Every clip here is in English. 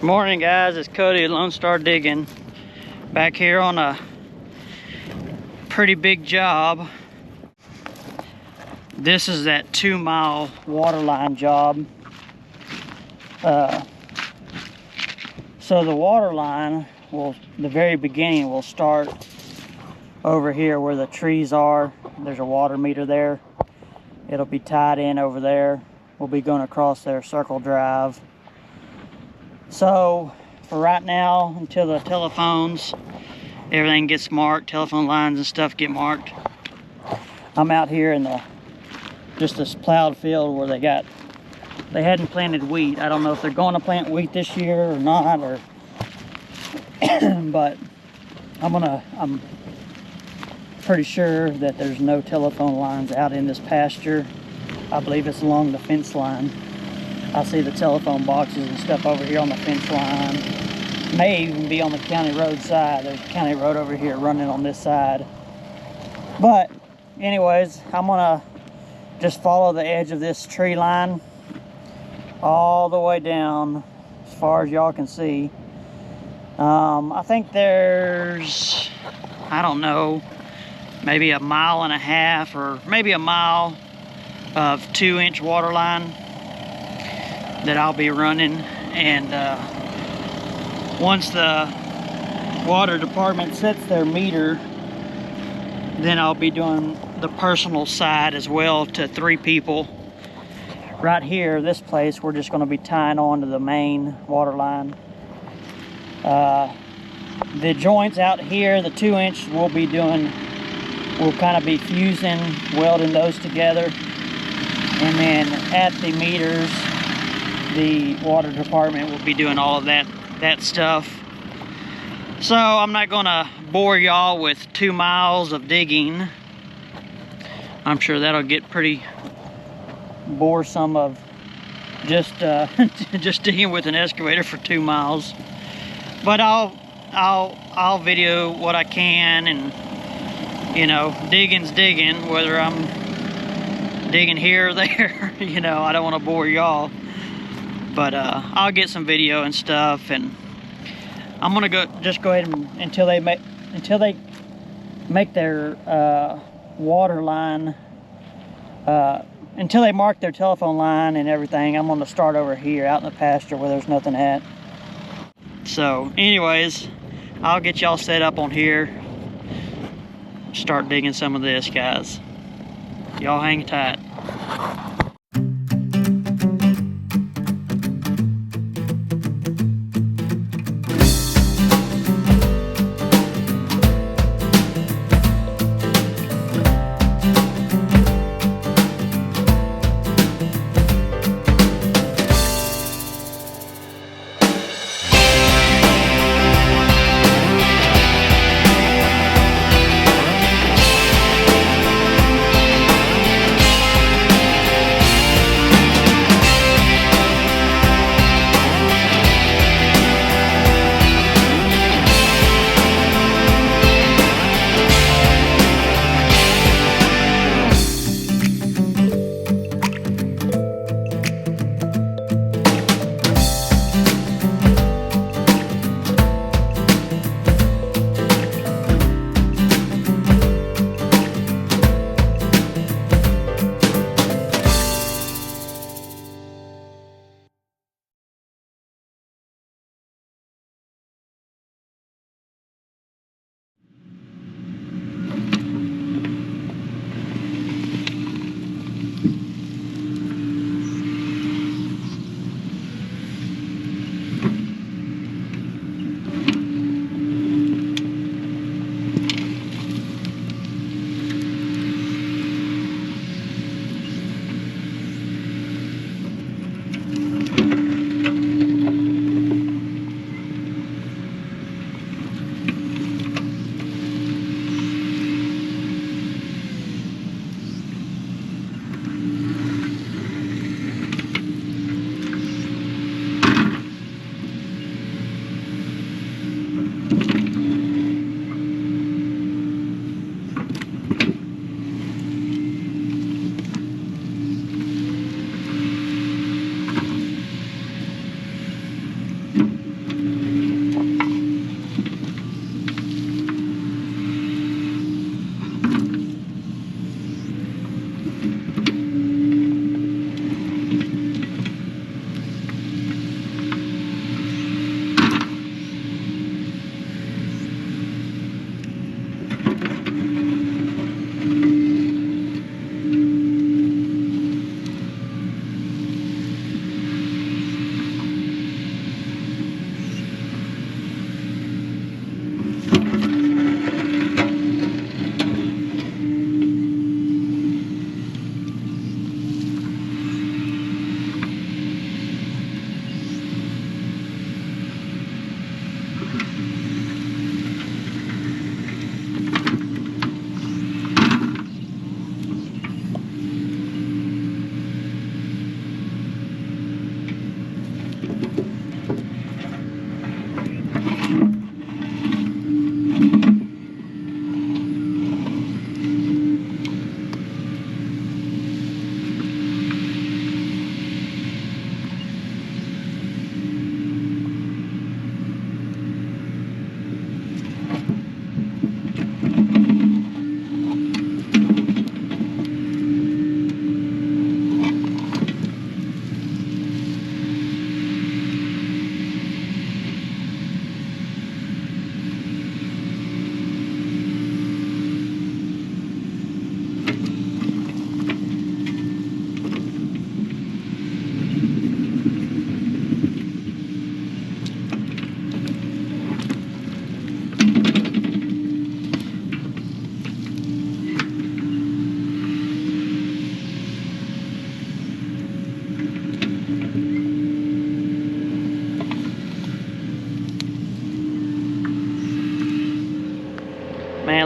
Morning guys, it's Cody at Lonestardiggin. Back here on a pretty big job. This is that 2-mile water line job. So the water line the very beginning will start over here where the trees are. There's a water meter there. It'll be tied in over there. We'll be going across their circle drive. So for right now, until the telephones, everything gets marked, telephone lines and stuff get marked, I'm out here in just this plowed field where they hadn't planted wheat. I don't know if they're going to plant wheat this year or not, but I'm pretty sure that there's no telephone lines out in this pasture. I believe it's along the fence line. I see the telephone boxes and stuff over here on the fence line. May even be on the county road side. There's a county road over here running on this side. But anyways, I'm gonna just follow the edge of this tree line all the way down as far as y'all can see. I think there's, I don't know, maybe 1.5 miles or maybe a mile of 2-inch water line that I'll be running. And once the water department sets their meter, then I'll be doing the personal side as well to 3 people. Right here, this place, we're just going to be tying on to the main water line. The joints out here, the 2-inch, we'll kind of be fusing, welding those together. And then at the meters, the water department will be doing all of that stuff. So I'm not gonna bore y'all with 2 miles of digging. I'm sure that'll get pretty boresome of just just digging with an excavator for 2 miles. But I'll video what I can, and you know, digging's digging, whether I'm digging here or there. You know, I don't want to bore y'all. But I'll get some video and stuff, and I'm gonna go ahead and until they make their water line, until they mark their telephone line and everything. I'm gonna start over here out in the pasture where there's nothing at. So anyways, I'll get y'all set up on here, start digging some of this, guys. Y'all hang tight.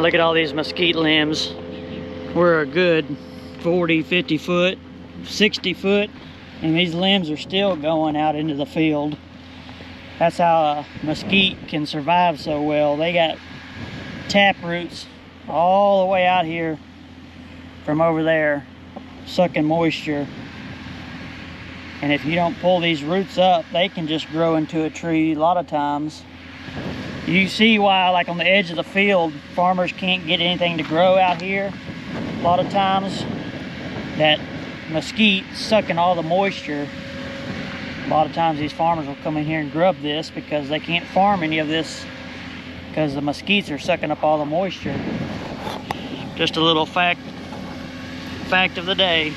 look at all these mesquite limbs. We're a good 40, 50 foot, 60 foot, and these limbs are still going out into the field. That's how mesquite can survive so well. They got tap roots all the way out here from over there, sucking moisture. And if you don't pull these roots up, they can just grow into a tree a lot of times. You see why, like on the edge of the field, farmers can't get anything to grow out here. A lot of times, that mesquite sucking all the moisture. A lot of times these farmers will come in here and grub this because they can't farm any of this because the mesquites are sucking up all the moisture. Just a little fact of the day.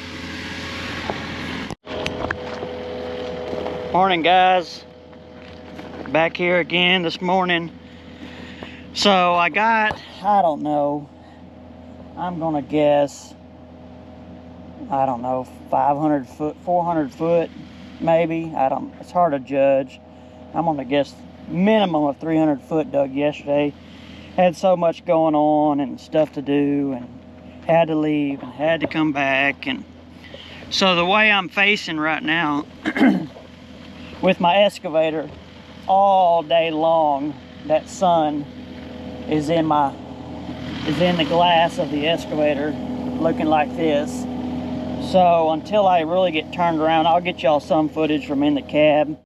Morning, guys. Back here again this morning. So I got, I don't know, I'm gonna guess, I don't know, 500 foot, 400 foot, maybe. It's hard to judge. I'm gonna guess minimum of 300 foot dug yesterday. Had so much going on and stuff to do, and had to leave and had to come back. And so the way I'm facing right now with my excavator all day long, that sun is in the glass of the excavator looking like this. So until I really get turned around, I'll get y'all some footage from in the cab.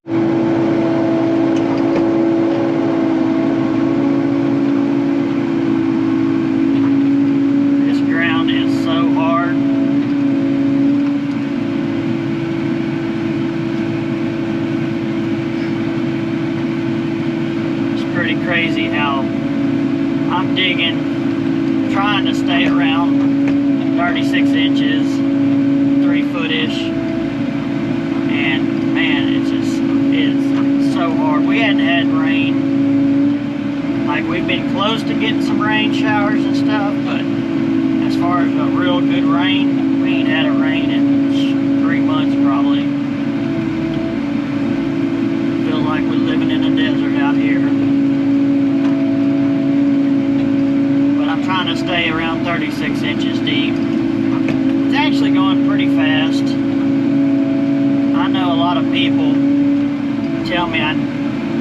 This ground is so hard. It's pretty crazy how I'm digging, trying to stay around 36 inches, 3 foot-ish, and man, it's so hard. We hadn't had rain. Like, we've been close to getting some rain showers and stuff, but as far as a real good rain, we ain't had a rain in 3 months probably. Feel like we're living in a desert out here. Trying to stay around 36 inches deep. It's actually going pretty fast. I know a lot of people tell me I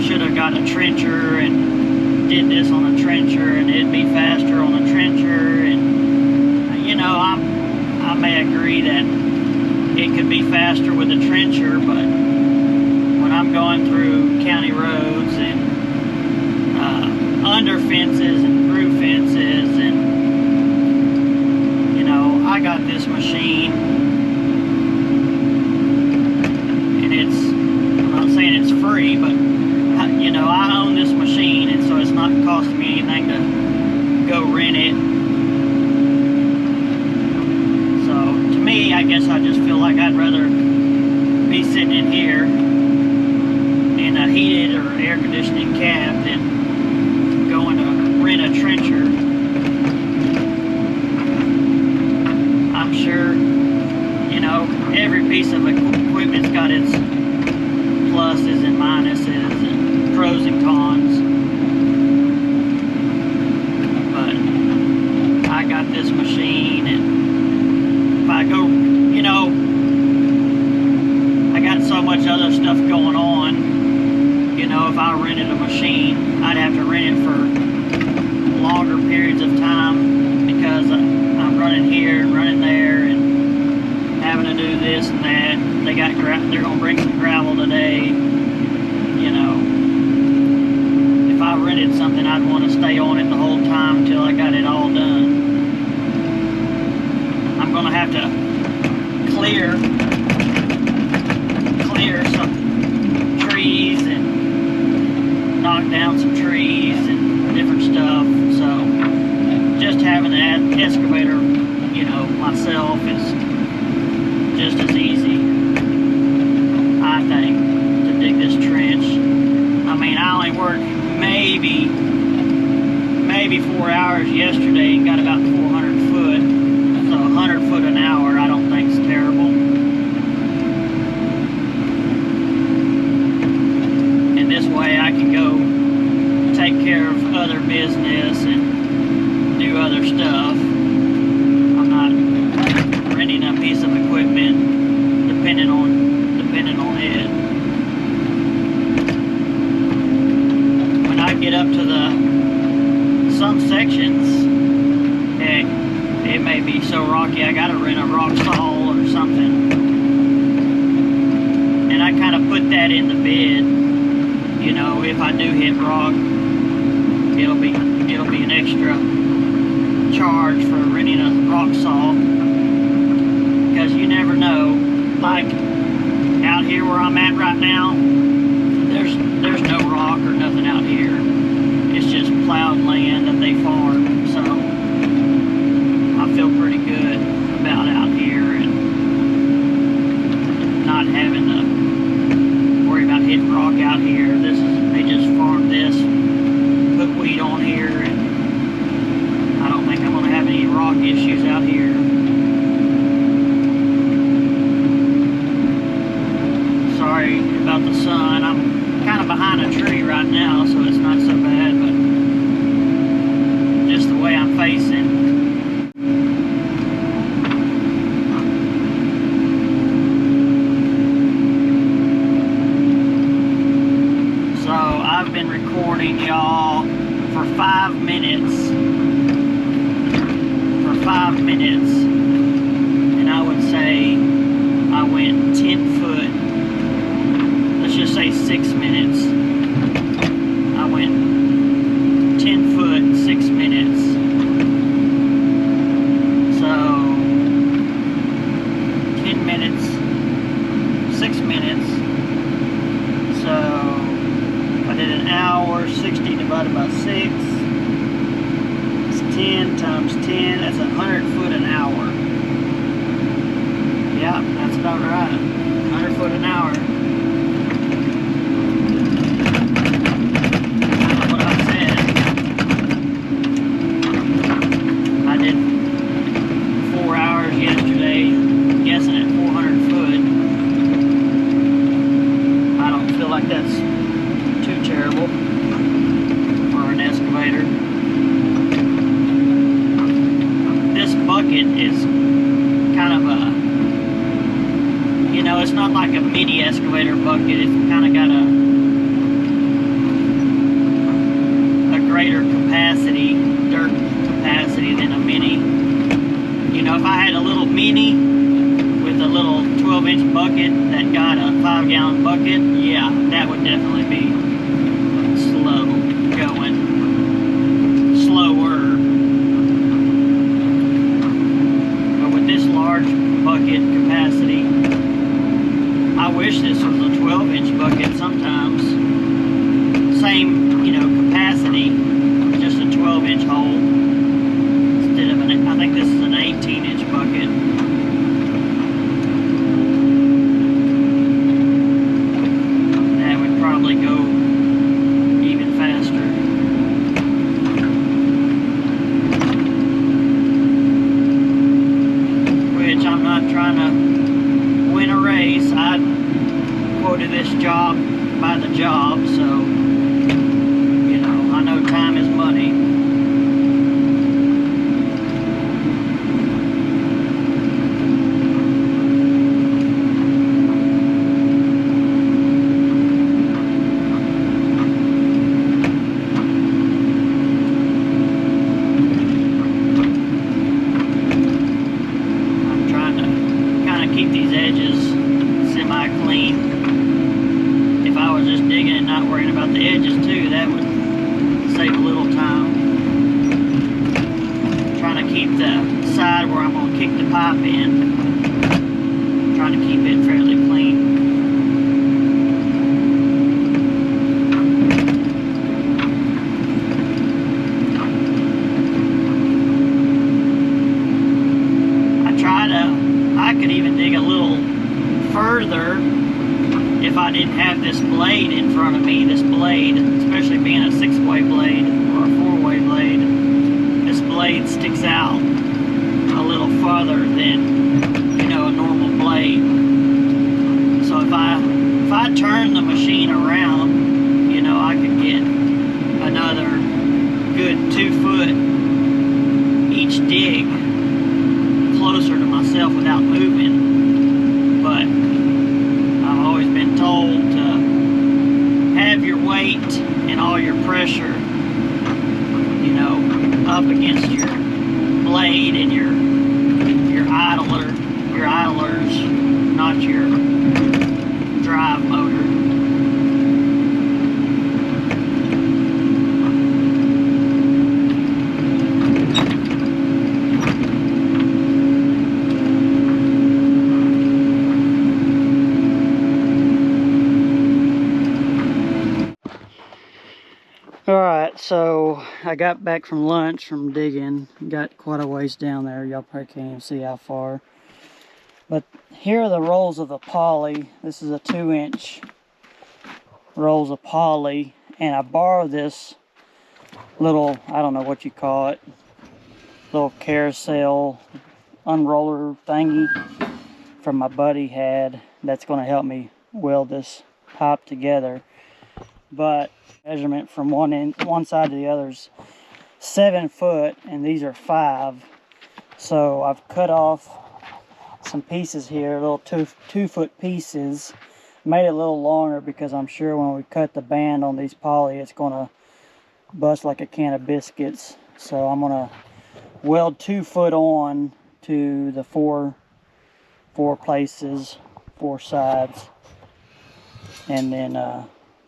should have got a trencher and did this on a trencher and it'd be faster on a trencher, and you know, I may agree that it could be faster with a trencher, but when I'm going through county roads and under fences and through fences, and you know, I got this machine, and I'm not saying it's free, but you know, I own this machine, and so it's not costing me anything to go rent it. So to me, I guess I just feel like I'd rather be sitting in here in a heated or air conditioning cab than going to rent a trencher. I'm sure, you know, every piece of equipment's got its pluses and minuses and pros and cons, but I got this machine, and if I go, you know, I got so much other stuff going on. You know, if I rented a machine, I'd have to rent it for longer periods of time because I'm running here and running there and having to do this and that. They're gonna bring some gravel today. You know, if I rented something, I'd want to stay on it the whole time until I got it all done. I'm gonna have to clear some trees and knock down some trees and different stuff. So just having an excavator, you know, myself is just as easy, I think, to dig this trench. I mean, I only worked maybe 4 hours yesterday and got about 400 foot. So 100 foot an hour I don't think is terrible. bed. When I get up to some sections, heck, it may be so rocky I gotta rent a rock saw or something. And I kind of put that in the bed. You know, if I do hit rock, it'll be an extra charge for renting a rock saw, because you never know. Like out here where I'm at right now, there's no rock or nothing out here. It's just plowed land that they farm. So I feel pretty good about out here and not having to worry about hitting rock out here. They just farm this, put wheat on here, and I don't think I'm going to have any rock issues out here. Sorry about the sun. I'm kind of behind a tree right now, so it's not so bad, but just the way I'm facing. So I've been recording y'all for 5 minutes. For 5 minutes. And I would say I went 10 foot. Let's just say 6 minutes. I went 10 foot, 6 minutes. So 10 minutes, 6 minutes. So I did an hour, 60 divided by 6. It's 10 times 10, that's 100 foot an hour. Yeah, that's about right. 100 foot an hour. That's what I said. I did 4 hours yesterday, guessing at 400 foot. I don't feel like that's too terrible for an excavator. This bucket is kind of a, you know, it's not like a mini excavator bucket. It's kind of got a greater capacity, dirt capacity than a mini. You know, if I had a little mini with a little 12-inch bucket that got a 5-gallon bucket, yeah, that would definitely be slow going, slower. But with this large bucket capacity, I wish this was a 12-inch bucket sometimes. Same, you know, capacity, just a 12-inch hole instead of I think this is an 18-inch bucket. That would probably go even faster. Which I'm not trying to win a race. I quoted this job by the job, so you know, I know time is money. I'm trying to kind of keep these edges semi-clean. If I was just digging and not worrying about the edges too, that would save a little time. Trying to keep the side where I'm going to kick the pipe in, trying to keep it fairly clean. I could even dig a little further if I didn't have this blade in front of me. This blade, especially being a 6-way blade or a 4-way blade, this blade sticks out a little farther than, you know, a normal blade. So if I turn the machine around, you know, I could get another good 2 foot each dig closer to myself without moving. But I've always been told pressure, you know, up against your blade and your idlers, not your drive motor. Alright, so I got back from lunch from digging. Got quite a ways down there. Y'all probably can't even see how far. But here are the rolls of the poly. This is a 2-inch rolls of poly. And I borrowed this little, I don't know what you call it, little carousel unroller thingy from my buddy had. That's going to help me weld this pipe together. But measurement from one side to the other is 7 foot, and these are 5. So I've cut off some pieces here, little 2 foot pieces. Made it a little longer because I'm sure when we cut the band on these poly, it's gonna bust like a can of biscuits. So I'm gonna weld 2 foot on to the four places, 4 sides, and then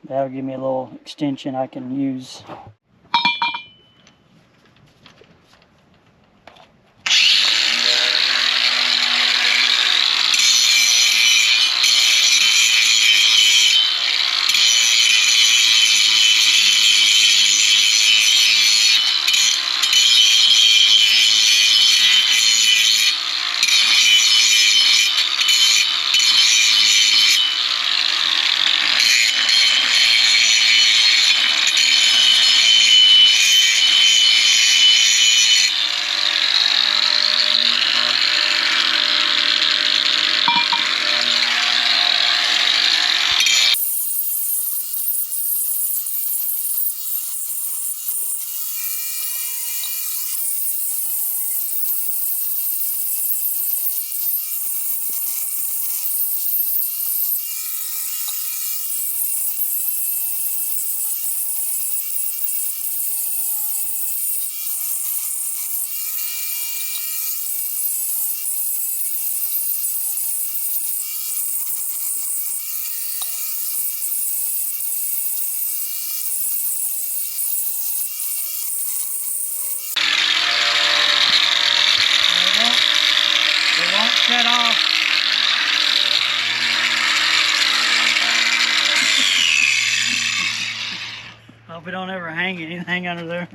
that'll give me a little extension I can use. It won't shut off. Hope we don't ever hang anything under there.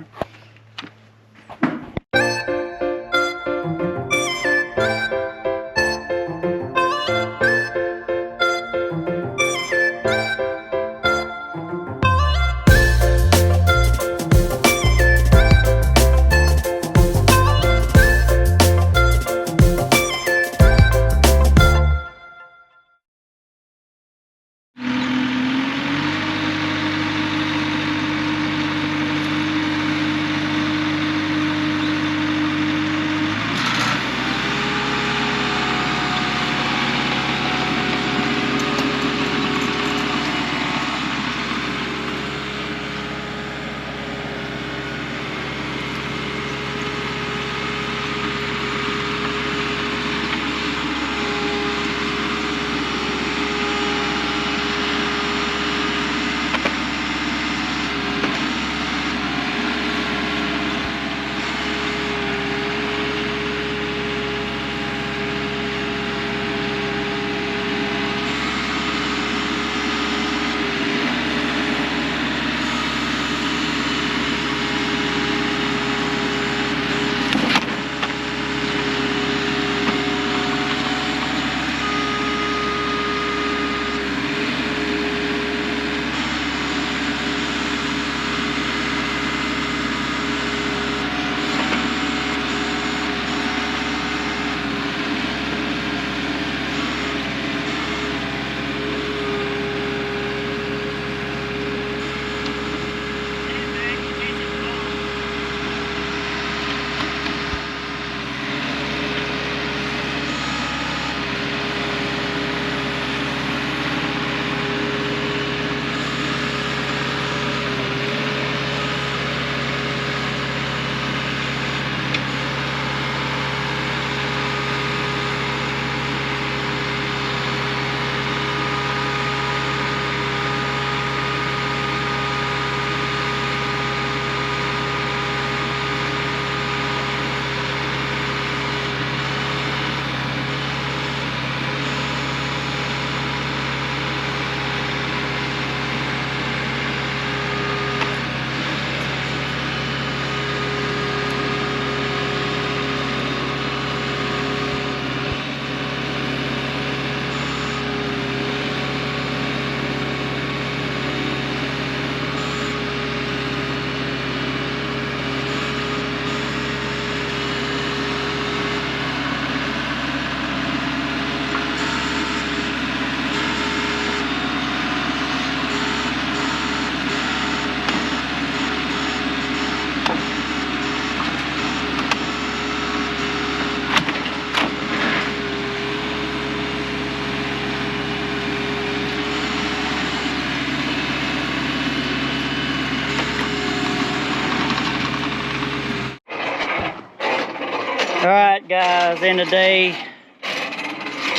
guys, in day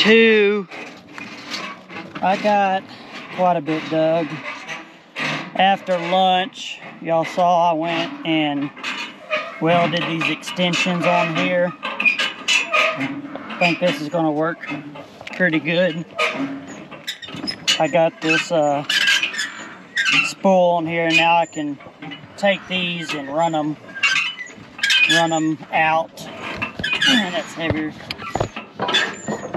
2, I got quite a bit dug. After lunch, y'all saw I went and welded these extensions on here. I think this is going to work pretty good. I got this spool on here, and now I can take these and run them out. That's heavier.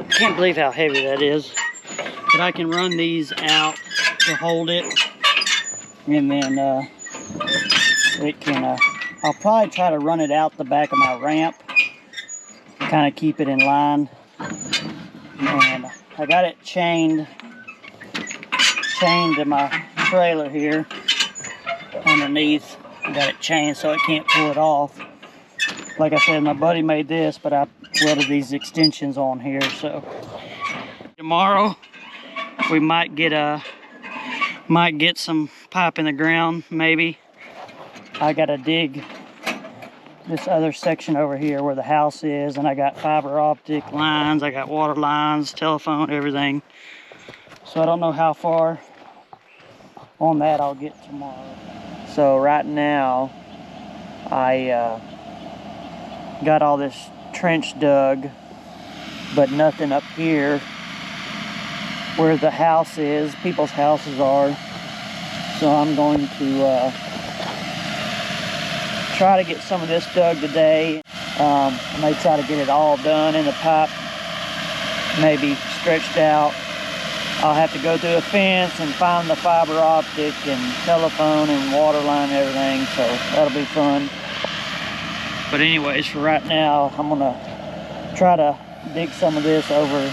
Can't believe how heavy that is. But I can run these out to hold it, and then it can. I'll probably try to run it out the back of my ramp, kind of keep it in line. And I got it chained to my trailer here underneath. I got it chained so it can't pull it off. Like I said, my buddy made this, but I welded these extensions on here. So tomorrow we might get some pipe in the ground, maybe. I gotta dig this other section over here where the house is, and I got fiber optic lines, I got water lines, telephone, everything. So I don't know how far on that I'll get tomorrow. So right now I got all this trench dug, but nothing up here where the house is, people's houses are. So I'm going to try to get some of this dug today. I may try to get it all done in the pipe, maybe stretched out. I'll have to go through a fence and find the fiber optic and telephone and water line and everything, so that'll be fun. But anyways, for right now, I'm gonna try to dig some of this over.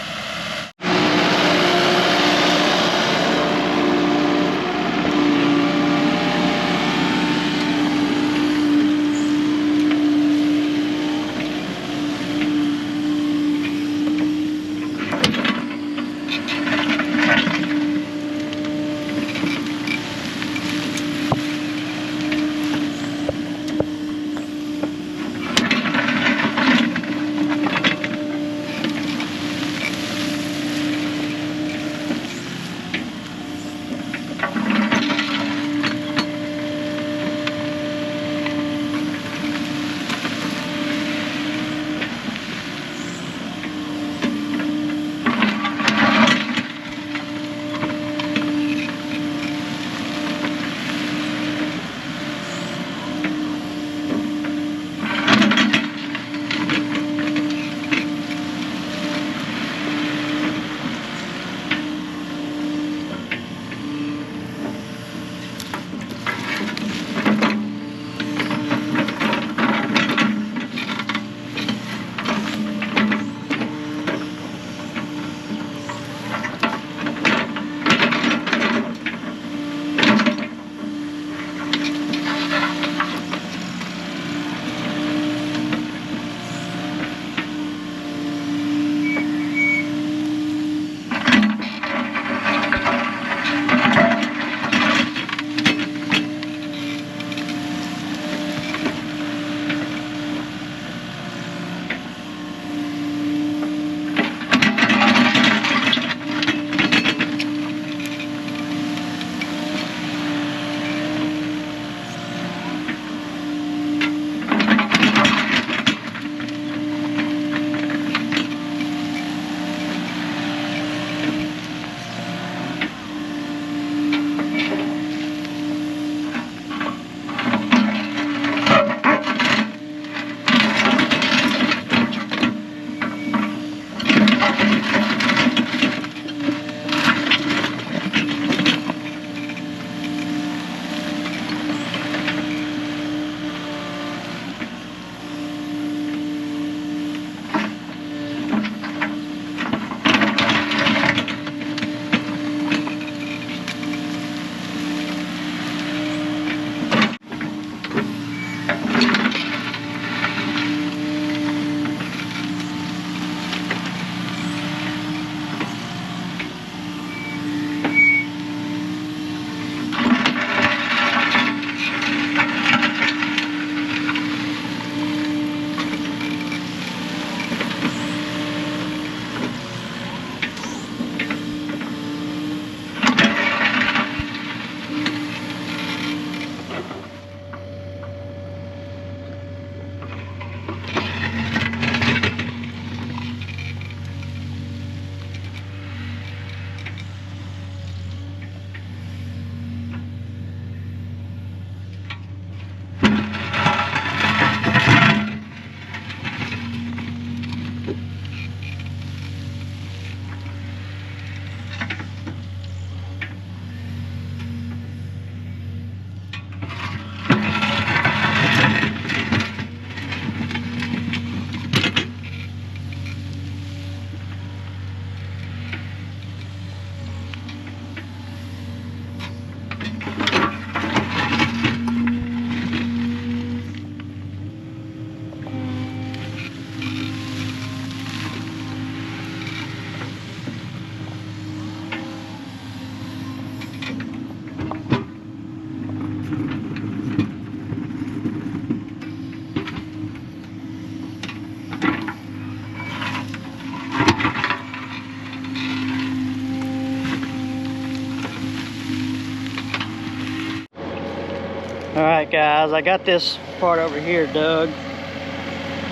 Alright guys, I got this part over here dug,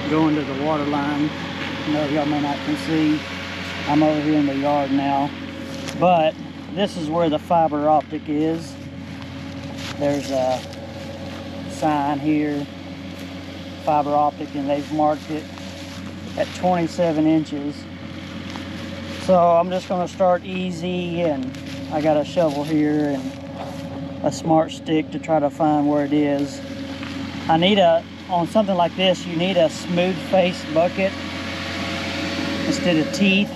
going to the water line. I know y'all may not can see, I'm over here in the yard now. But this is where the fiber optic is. There's a sign here, fiber optic, and they've marked it at 27 inches. So I'm just going to start easy, and I got a shovel here and a smart stick to try to find where it is. I need on something like this, you need a smooth face bucket instead of teeth,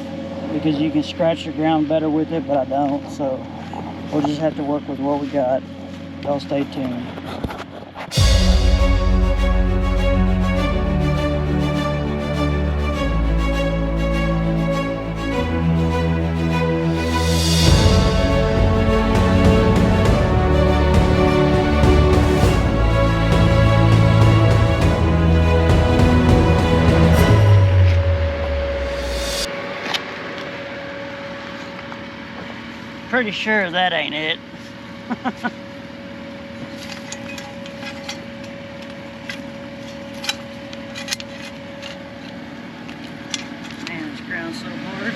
because you can scratch the ground better with it, but I don't. So we'll just have to work with what we got. Y'all stay tuned. Pretty sure that ain't it. Man, this ground's so hard.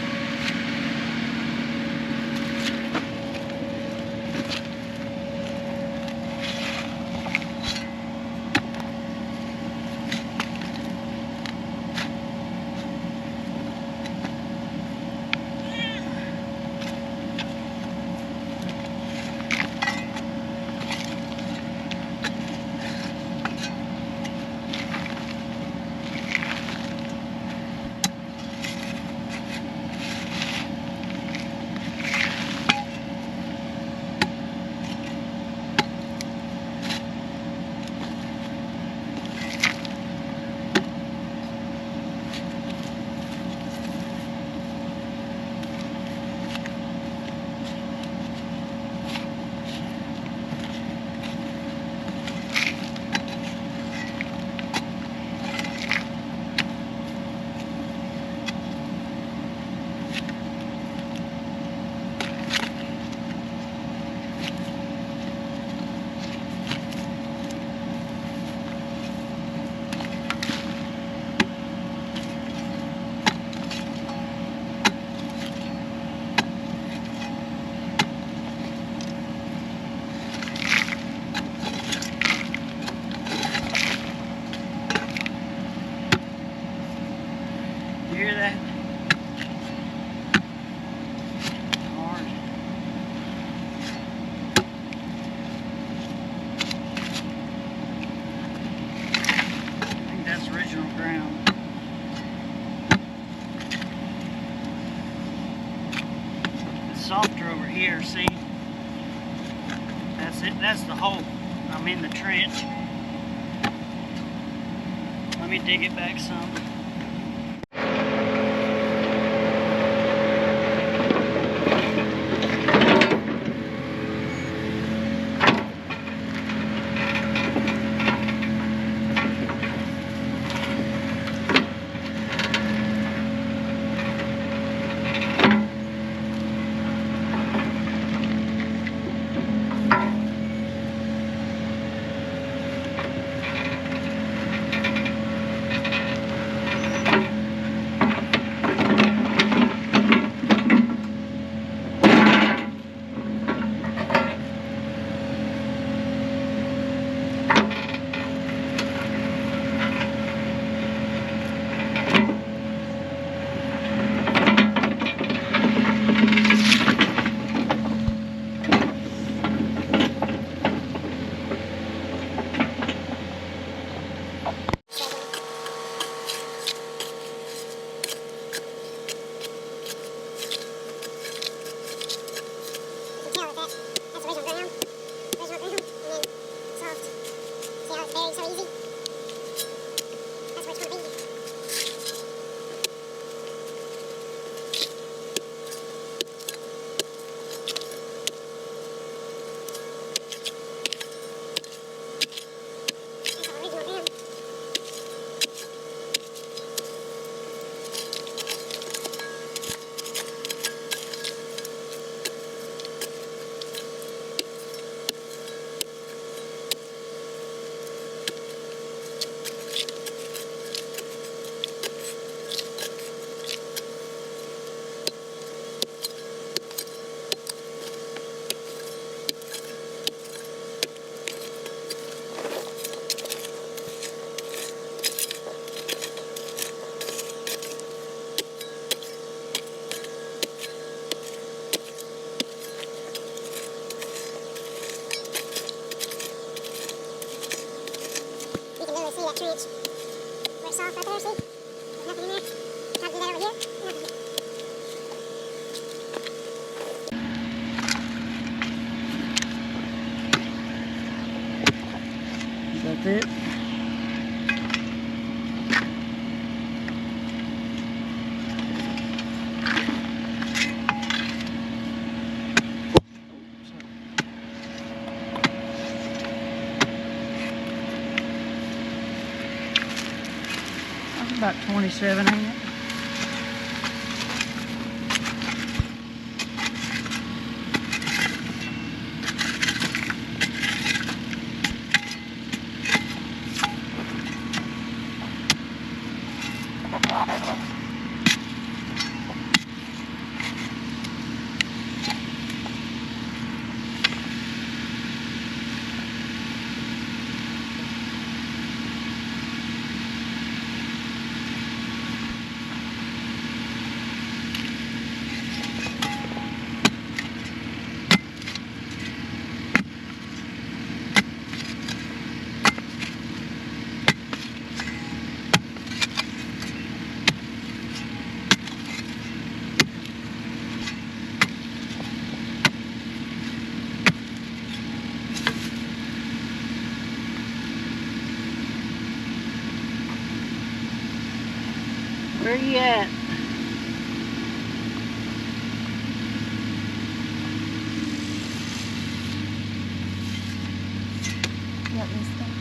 You hear that? Hard. I think that's original ground. It's softer over here, see? That's it, that's the hole. I'm in the trench. Let me dig it back some. 2-inch wet soft right there, see? There's nothing in there. Try to do that over here. Nothing. That's it. That's about 27, ain't it? Where you at? Yep, this thing.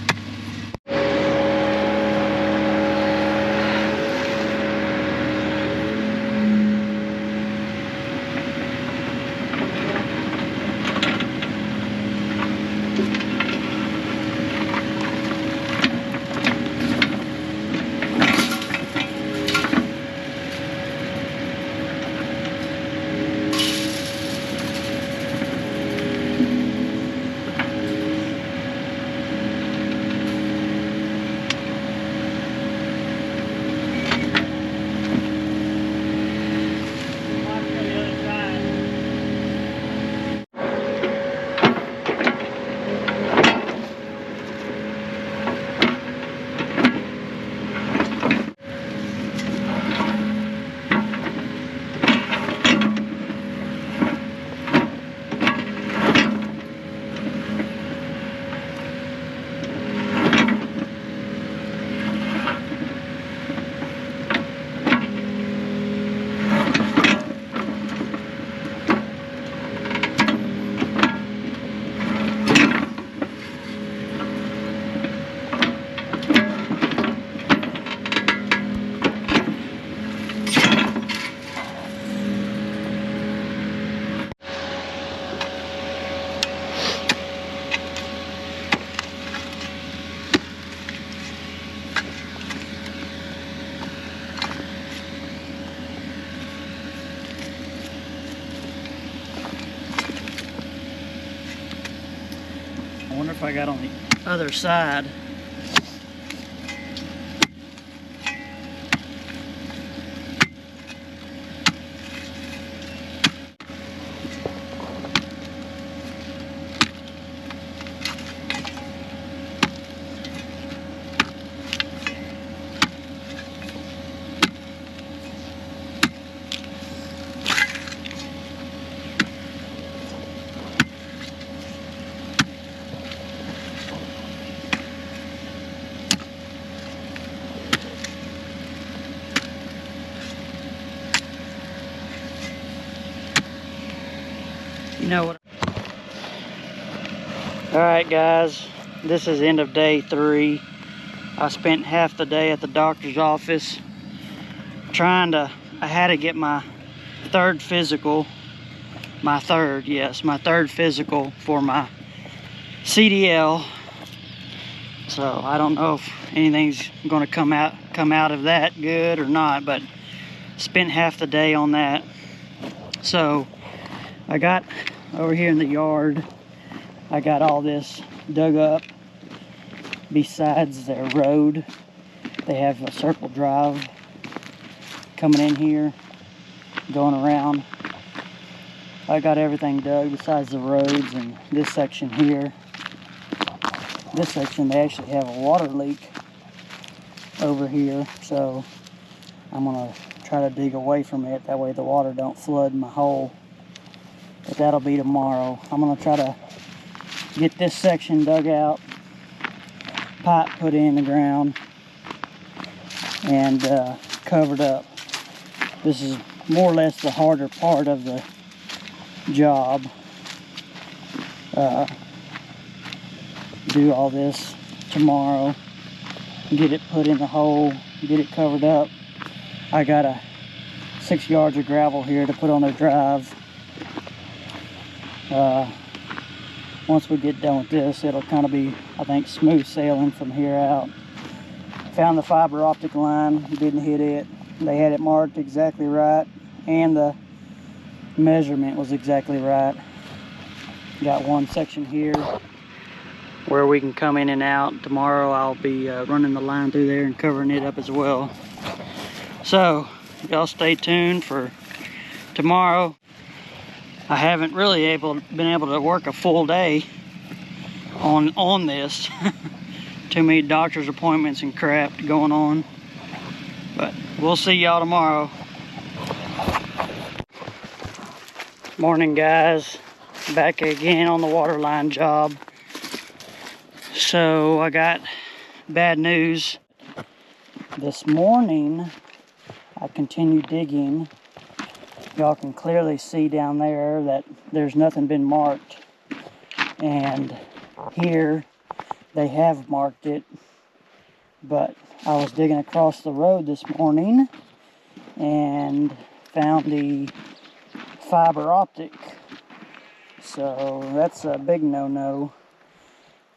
I wonder if I got on the other side. You know what? Alright guys, this is end of day 3. I spent half the day at the doctor's office I had to get my third physical, my third physical for my CDL. So I don't know if anything's going to come out of that good or not, but spent half the day on that. So I got over here in the yard, I got all this dug up besides their road. They have a circle drive coming in here, going around. I got everything dug besides the roads and this section here. This section, they actually have a water leak over here, so I'm gonna try to dig away from it, that way the water don't flood my hole. But that'll be tomorrow. I'm gonna try to get this section dug out, pipe put in the ground, and covered up. This is more or less the harder part of the job. Do all this tomorrow, get it put in the hole, get it covered up. I got 6 yards of gravel here to put on their drive. Once we get done with this, it'll kind of be, I think, smooth sailing from here out. Found the fiber optic line, didn't hit it. They had it marked exactly right, and the measurement was exactly right. Got one section here where we can come in and out. Tomorrow I'll be running the line through there and covering it up as well. So y'all stay tuned for tomorrow. I haven't really been able to work a full day on this. Too many doctor's appointments and crap going on. But we'll see y'all tomorrow. Morning, guys. Back again on the water line job. So I got bad news. This morning I continued digging. Y'all can clearly see down there that there's nothing been marked. And here they have marked it. But I was digging across the road this morning and found the fiber optic. So that's a big no-no.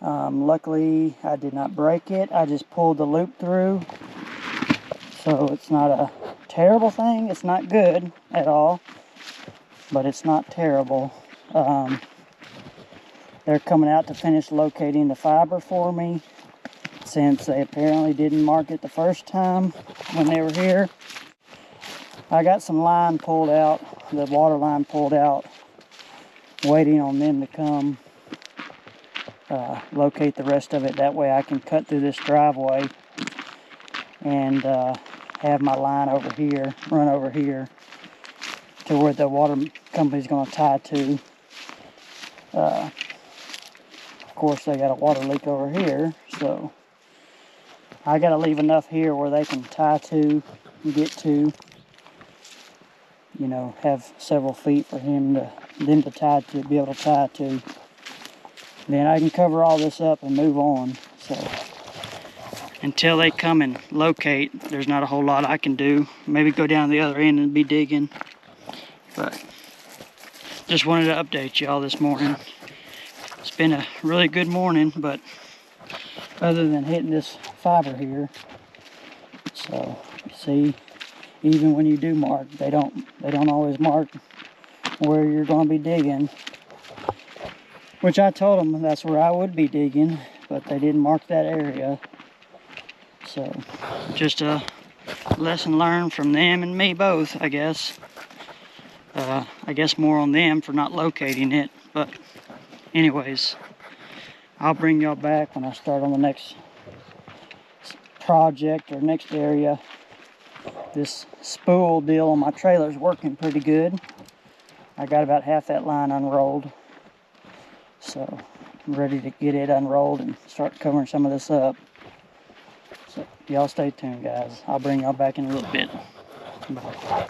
Luckily I did not break it. I just pulled the loop through. So it's not a terrible thing. It's not good at all, but it's not terrible. They're coming out to finish locating the fiber for me, since they apparently didn't mark it the first time when they were here. I got some line pulled out, the water line pulled out, waiting on them to come locate the rest of it. That way I can cut through this driveway and have my line over here, run over here to where the water company's going to tie to. Of course, they got a water leak over here, so I got to leave enough here where they can tie to, get to, you know, have several feet for them to tie to, be able to tie to. Then I can cover all this up and move on. So until they come and locate, there's not a whole lot I can do. Maybe go down the other end and be digging. But just wanted to update y'all this morning. It's been a really good morning, but other than hitting this fiber here. So see, even when you do mark, they don't always mark where you're going to be digging, which I told them that's where I would be digging, but they didn't mark that area. So just a lesson learned from them and me both, I guess. I guess more on them for not locating it, but anyways, I'll bring y'all back when I start on the next project or next area. This spool deal on my trailer is working pretty good. I got about half that line unrolled, so I'm ready to get it unrolled and start covering some of this up. So y'all stay tuned, guys. I'll bring y'all back in a little bit. Bye.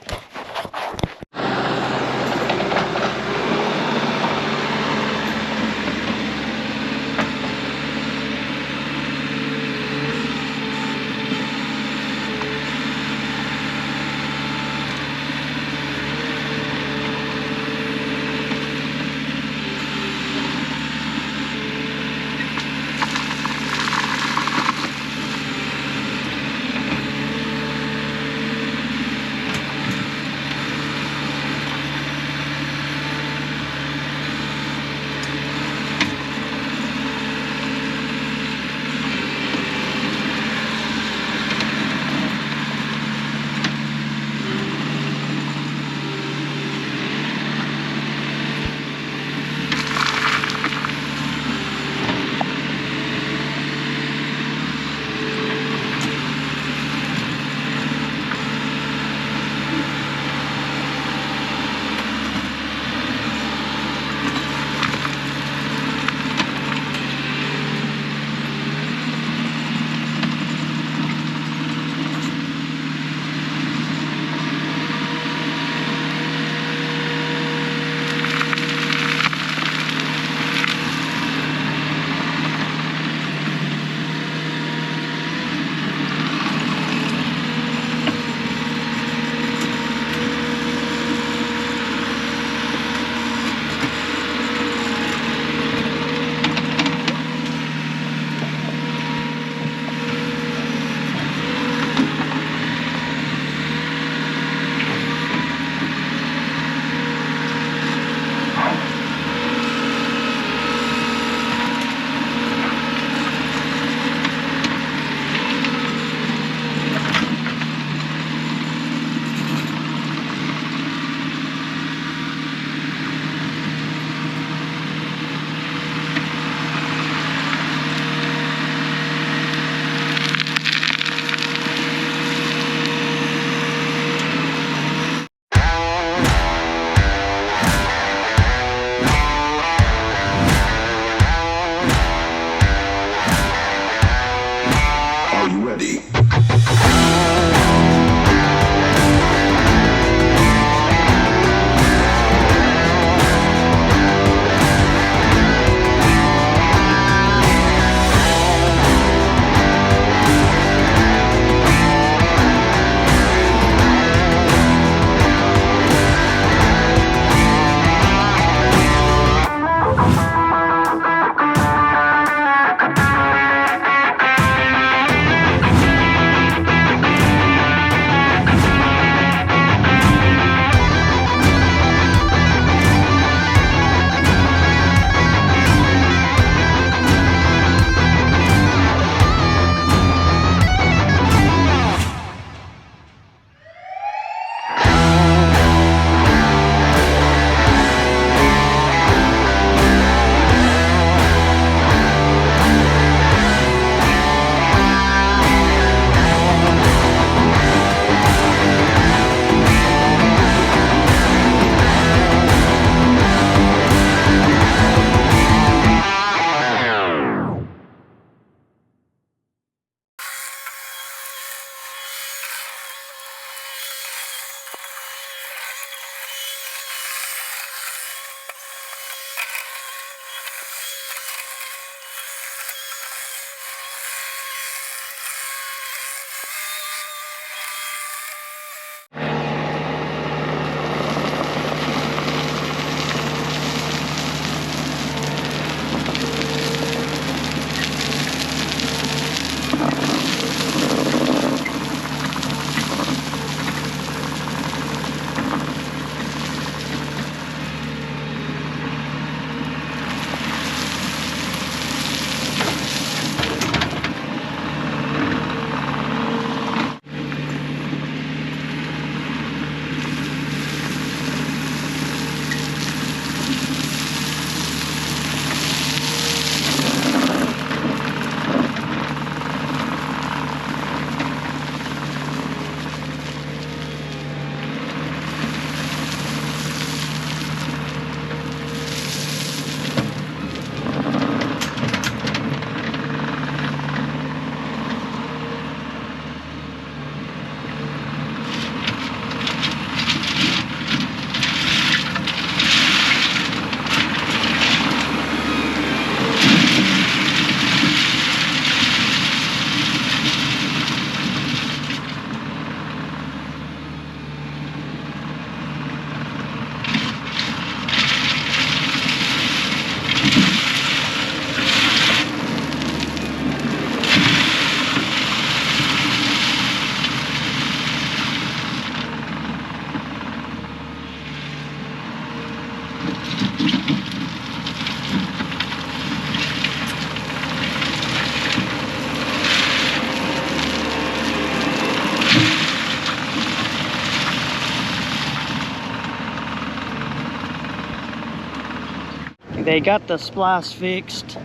They got the splice fixed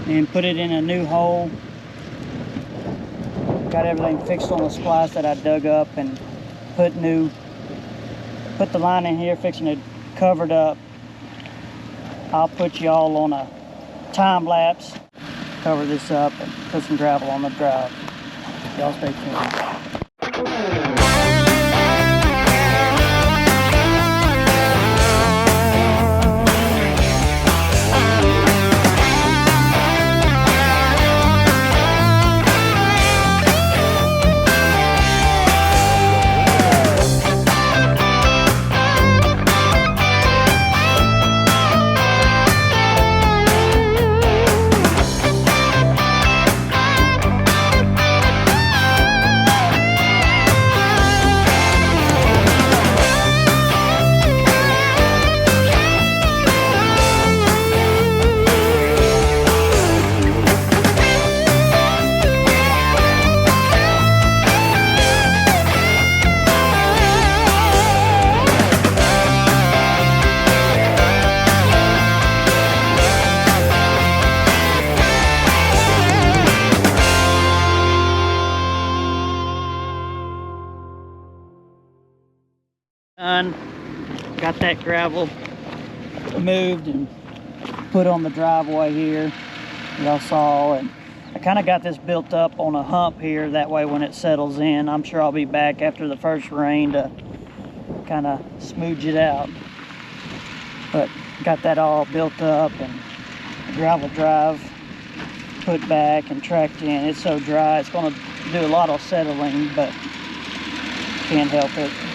and put it in a new hole. Got everything fixed on the splice that I dug up and put the line in here, fixing it covered up. I'll put y'all on a time lapse, cover this up and put some gravel on the drive. Y'all stay tuned. Got that gravel moved and put on the driveway here, y'all saw, and I kind of got this built up on a hump here, that way when it settles in, I'm sure I'll be back after the first rain to kind of smooch it out. But got that all built up and gravel drive put back and tracked in. It's so dry, it's going to do a lot of settling, but can't help it.